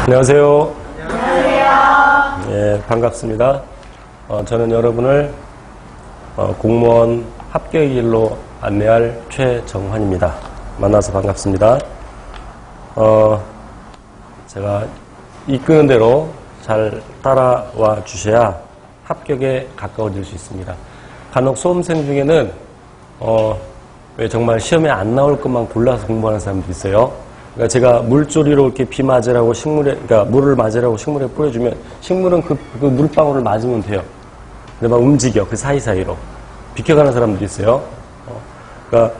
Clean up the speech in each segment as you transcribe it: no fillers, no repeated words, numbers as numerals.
안녕하세요. 안녕하세요. 예, 반갑습니다. 저는 여러분을 공무원 합격의 길로 안내할 최정환입니다. 만나서 반갑습니다. 제가 이끄는 대로 잘 따라와 주셔야 합격에 가까워질 수 있습니다. 간혹 수험생 중에는 왜 정말 시험에 안 나올 것만 골라서 공부하는 사람도 있어요. 그러니까 제가 물조리로 이렇게 비 맞으라고 그러니까 물을 맞으라고 식물에 뿌려주면 식물은 그 물방울을 맞으면 돼요. 근데 막 움직여, 그 사이사이로. 비켜가는 사람들이 있어요. 그러니까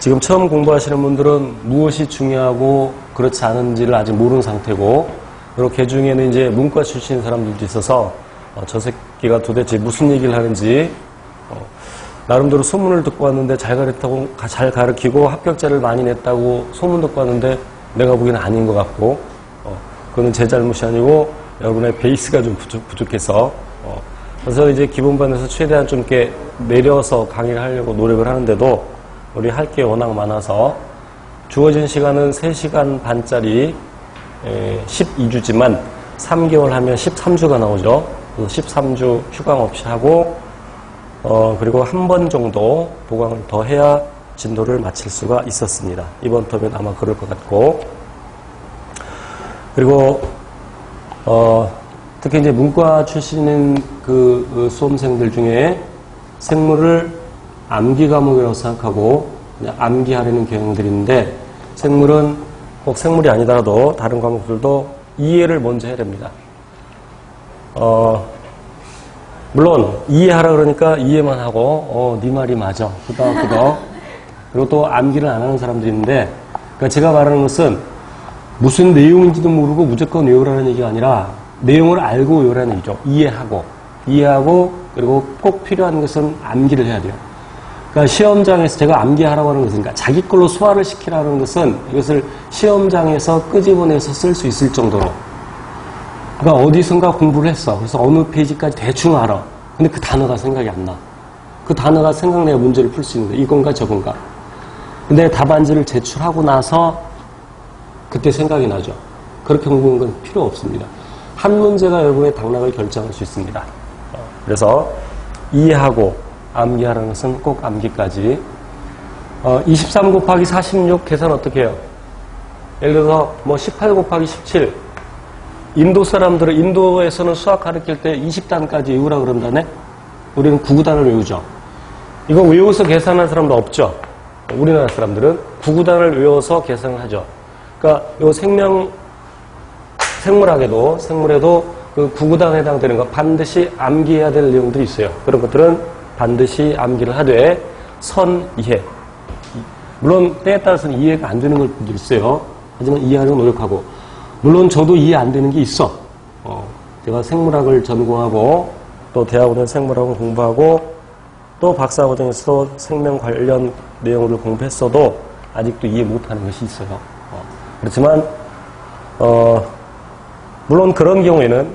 지금 처음 공부하시는 분들은 무엇이 중요하고 그렇지 않은지를 아직 모르는 상태고, 그리고 그 중에는 이제 문과 출신 사람들도 있어서 저 새끼가 도대체 무슨 얘기를 하는지 나름대로 소문을 듣고 왔는데 잘 가르치고 합격자를 많이 냈다고 소문 듣고 왔는데 내가 보기에는 아닌 것 같고, 그거는 제 잘못이 아니고 여러분의 베이스가 좀 부족해서, 그래서 이제 기본반에서 최대한 좀 이렇게 내려서 강의를 하려고 노력을 하는데도 우리 할 게 워낙 많아서 주어진 시간은 3시간 반짜리 12주지만 3개월 하면 13주가 나오죠. 그래서 13주 휴강 없이 하고 그리고 한 번 정도 보강을 더 해야 진도를 마칠 수가 있었습니다. 이번 텀엔 아마 그럴 것 같고, 그리고 특히 이제 문과 출신인 그 수험생들 중에 생물을 암기 과목이라고 생각하고 그냥 암기하려는 경향들이 있는데, 생물은 꼭 생물이 아니더라도 다른 과목들도 이해를 먼저 해야 됩니다. 물론 이해하라 그러니까 이해만 하고 네 말이 맞아 끄덕끄덕, 그리고 또 암기를 안 하는 사람들이 있는데, 그러니까 제가 말하는 것은 무슨 내용인지도 모르고 무조건 외우라는 얘기가 아니라 내용을 알고 외우라는 얘기죠. 이해하고 그리고 꼭 필요한 것은 암기를 해야 돼요. 그러니까 시험장에서 제가 암기하라고 하는 것은, 그러니까 자기 걸로 소화를 시키라는 것은 이것을 시험장에서 끄집어내서 쓸 수 있을 정도로, 그러니까 어디선가 공부를 했어. 그래서 어느 페이지까지 대충 알아. 근데 그 단어가 생각이 안 나. 그 단어가 생각나야 문제를 풀 수 있는 거야. 이건가 저건가. 근데 답안지를 제출하고 나서 그때 생각이 나죠. 그렇게 공부하는 건 필요 없습니다. 한 문제가 여러분의 당락을 결정할 수 있습니다. 그래서 이해하고 암기하라는 것은 꼭 암기까지. 23 곱하기 46 계산 어떻게 해요? 예를 들어서 뭐 18 곱하기 17. 인도 사람들은, 인도에서는 수학 가르칠 때 20단까지 외우라 그런다네? 우리는 9구단을 외우죠. 이거 외워서 계산하는 사람도 없죠. 우리나라 사람들은 9구단을 외워서 계산을 하죠. 그러니까 요 생물에도 그 9구단에 해당되는 거 반드시 암기해야 될 내용들이 있어요. 그런 것들은 반드시 암기를 하되 선이해. 물론 때에 따라서는 이해가 안 되는 것들도 있어요. 하지만 이해하려고 노력하고. 물론 저도 이해 안 되는 게 있어. 제가 생물학을 전공하고 또 대학원에서 생물학을 공부하고 또 박사과정에서도 생명 관련 내용을 공부했어도 아직도 이해 못하는 것이 있어요. 그렇지만 물론 그런 경우에는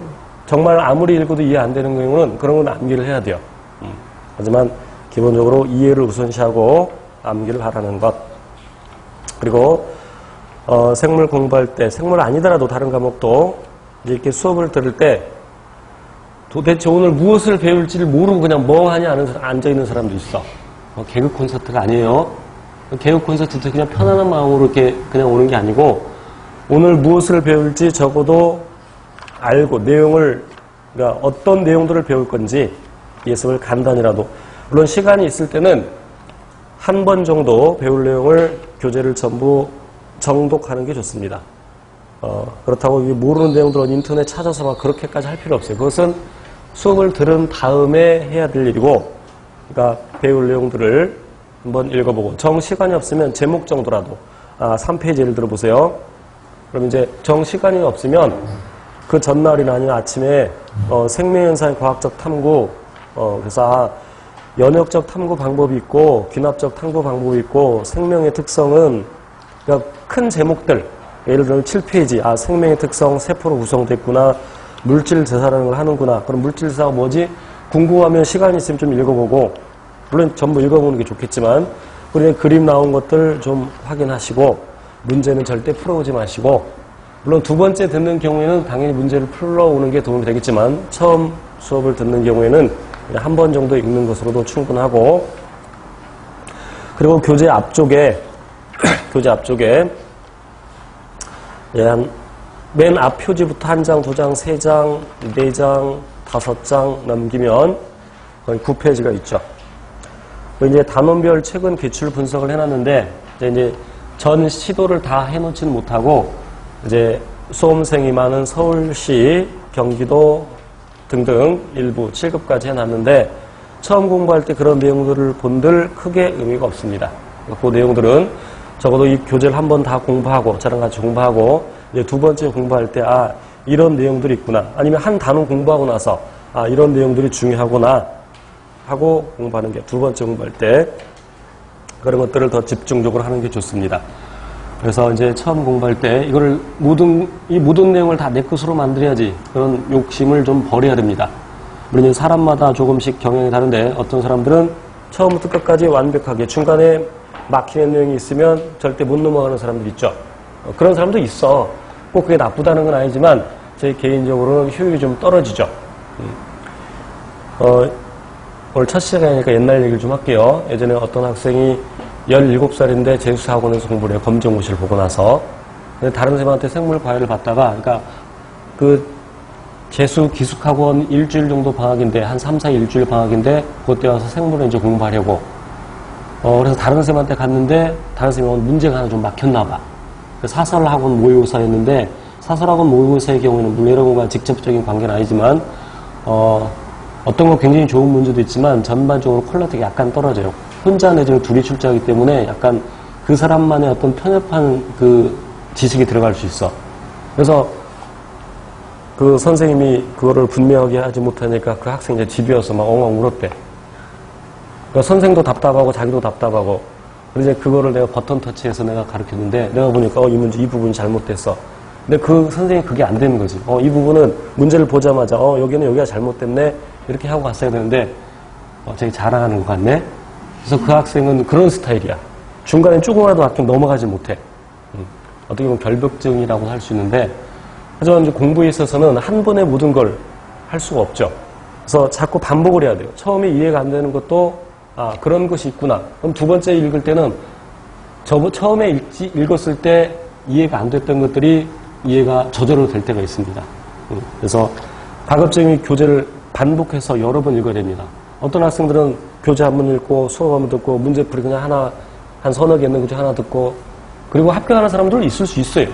정말 아무리 읽어도 이해 안 되는 경우는 그런 건 암기를 해야 돼요. 하지만 기본적으로 이해를 우선시하고 암기를 하라는 것. 그리고 생물 공부할 때, 생물 아니더라도 다른 과목도 이렇게 수업을 들을 때 도대체 오늘 무엇을 배울지를 모르고 그냥 멍하니 앉아있는 사람도 있어. 개그 콘서트가 아니에요. 개그 콘서트도 그냥 편안한 마음으로 이렇게 그냥 오는 게 아니고, 오늘 무엇을 배울지 적어도 알고 그러니까 어떤 내용들을 배울 건지 예습을 간단히라도, 물론 시간이 있을 때는 한 번 정도 배울 내용을 교재를 전부 정독하는 게 좋습니다. 그렇다고 모르는 내용들은 인터넷 찾아서 막 그렇게까지 할 필요 없어요. 그것은 수업을 들은 다음에 해야 될 일이고, 그러니까 배울 내용들을 한번 읽어보고, 시간이 없으면 제목 정도라도, 3페이지 예를 들어보세요. 그럼 이제 시간이 없으면 그 전날이나 아니면 아침에 생명현상의 과학적 탐구, 그래서 연역적 탐구 방법이 있고 귀납적 탐구 방법이 있고, 생명의 특성은, 그러니까 큰 제목들, 예를 들어 7페이지, 생명의 특성 세포로 구성됐구나, 물질 대사라는 걸 하는구나. 그럼 물질 대사가 뭐지? 궁금하면 시간이 있으면 좀 읽어보고, 물론 전부 읽어보는 게 좋겠지만 그냥 그림 나온 것들 좀 확인하시고, 문제는 절대 풀어오지 마시고, 물론 두 번째 듣는 경우에는 당연히 문제를 풀어오는 게 도움이 되겠지만 처음 수업을 듣는 경우에는 한 번 정도 읽는 것으로도 충분하고, 그리고 교재 앞쪽에 맨 앞 표지부터 한 장, 두 장, 세 장, 네 장, 5장 넘기면 거의 9페이지가 있죠. 이제 단원별 최근 기출 분석을 해놨는데 이제 전 시도를 다 해놓지는 못하고 이제 수험생이 많은 서울시, 경기도 등등 일부 7급까지 해놨는데 처음 공부할 때 그런 내용들을 본들 크게 의미가 없습니다. 그 내용들은 적어도 이 교재를 한 번 다 공부하고 저랑 같이 공부하고 이제 두 번째 공부할 때 이런 내용들이 있구나, 아니면 한 단원 공부하고 나서 이런 내용들이 중요하구나 하고 공부하는 게 두 번째 공부할 때 그런 것들을 더 집중적으로 하는 게 좋습니다. 그래서 이제 처음 공부할 때 이거를 이 모든 내용을 다 내 것으로 만들어야지, 그런 욕심을 좀 버려야 됩니다. 물론 사람마다 조금씩 경향이 다른데 어떤 사람들은 처음부터 끝까지 완벽하게 중간에 막히는 내용이 있으면 절대 못 넘어가는 사람들 있죠. 그런 사람도 있어. 꼭 그게 나쁘다는 건 아니지만 제 개인적으로는 효율이 좀 떨어지죠. 오늘 첫 시간이니까 옛날 얘기를 좀 할게요. 예전에 어떤 학생이 17살인데 재수학원에서 공부를 해요. 검정고시를 보고 나서. 근데 다른 선생님한테 생물 과외를 받다가, 그러니까 그 재수 기숙학원 일주일 정도 방학인데, 한 3, 4일 일주일 방학인데, 그때 와서 생물을 이제 공부하려고. 그래서 다른 선생님한테 갔는데, 다른 선생님은 문제가 하나 좀 막혔나 봐. 사설학원 모의고사였는데, 사설학원 모의고사의 경우에는 물론 이런 거가 직접적인 관계는 아니지만, 어떤 거 굉장히 좋은 문제도 있지만, 전반적으로 퀄리티가 약간 떨어져요. 혼자 내지는 둘이 출제하기 때문에 약간 그 사람만의 어떤 편협한 그 지식이 들어갈 수 있어. 그래서 그 선생님이 그거를 분명하게 하지 못하니까 그 학생이 이제 집에 와서 막 엉엉 울었대. 그러니까 선생도 답답하고 자기도 답답하고. 그래서 이제 그거를 내가 버튼 터치해서 내가 가르쳤는데 내가 보니까 이 문제, 이 부분이 잘못됐어. 근데 그 선생님이 그게 안 되는 거지. 이 부분은 문제를 보자마자 여기가 잘못됐네. 이렇게 하고 갔어야 되는데 되게 자랑하는 것 같네. 그래서 그 학생은 그런 스타일이야. 중간에 조금이라도 학교 넘어가지 못해. 어떻게 보면 결벽증이라고 할 수 있는데, 하지만 이제 공부에 있어서는 한 번에 모든 걸 할 수가 없죠. 그래서 자꾸 반복을 해야 돼요. 처음에 이해가 안 되는 것도 그런 것이 있구나. 그럼 두 번째 읽을 때는 처음에 읽었을 때 이해가 안 됐던 것들이 이해가 저절로 될 때가 있습니다. 그래서 가급적이 교재를 반복해서 여러 번 읽어야 됩니다. 어떤 학생들은 교재 한 번 읽고 수업 한 번 듣고 문제풀이 그냥 한 서너 개 있는 교재 하나 듣고 그리고 합격하는 사람들 있을 수 있어요.